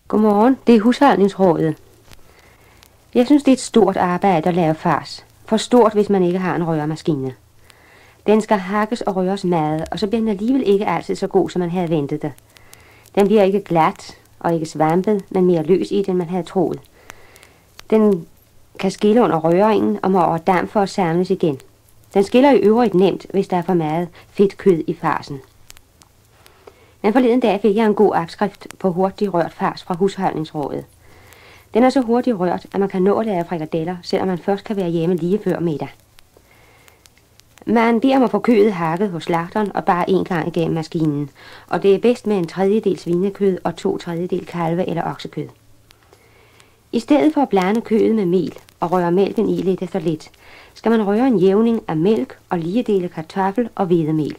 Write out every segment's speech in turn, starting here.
Godmorgen, det er husholdningsrådet. Jeg synes, det er et stort arbejde at lave fars. For stort, hvis man ikke har en røremaskine. Den skal hakkes og røres meget, og så bliver den alligevel ikke altid så god, som man havde ventet det. Den bliver ikke glat og ikke svampet, men mere løs i den, man havde troet. Den kan skille under røringen og må over damp for at samles igen. Den skiller i øvrigt nemt, hvis der er for meget fedt kød i farsen. Men forleden dag fik jeg en god opskrift på hurtigt rørt fars fra husholdningsrådet. Den er så hurtigt rørt, at man kan nå at lave frikadeller, selvom man først kan være hjemme lige før middag. Man beder om at få kødet hakket hos slagteren og bare en gang igennem maskinen, og det er bedst med 1/3 svinekød og 2/3 kalve- eller oksekød. I stedet for at blande kødet med mel og røre mælken i lidt efter lidt, skal man røre en jævning af mælk og lige dele kartoffel og hvedemel,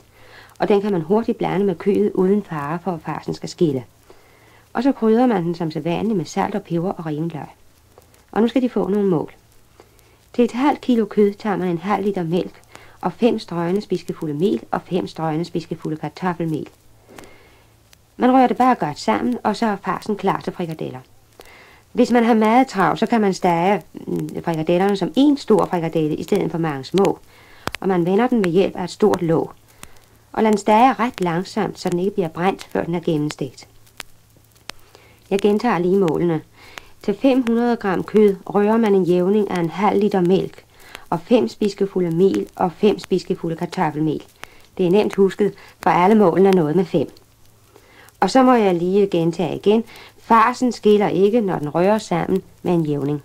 og den kan man hurtigt blande med kødet uden fare for, at farsen skal skille. Og så krydrer man den som sædvanligt med salt og peber og riven løg. Og nu skal de få nogle mål. Til et halvt kilo kød tager man 1/2 liter mælk og 5 strøgne spiskefulde mel og 5 strøgne spiskefulde kartoffelmel. Man rører det bare godt sammen, og så er farsen klar til frikadeller. Hvis man har meget travlt, så kan man stege frikadellerne som en stor frikadelle i stedet for mange små, og man vender den ved hjælp af et stort låg. Og lad den stage ret langsomt, så den ikke bliver brændt, før den er gennemstegt. Jeg gentager lige målene. Til 500 gram kød rører man en jævning af 1/2 liter mælk og 5 spiskefulde mel og 5 spiskefulde kartoffelmel. Det er nemt husket, for alle målene er noget med 5. Og så må jeg lige gentage igen. Farsen skiller ikke, når den rører sammen med en jævning.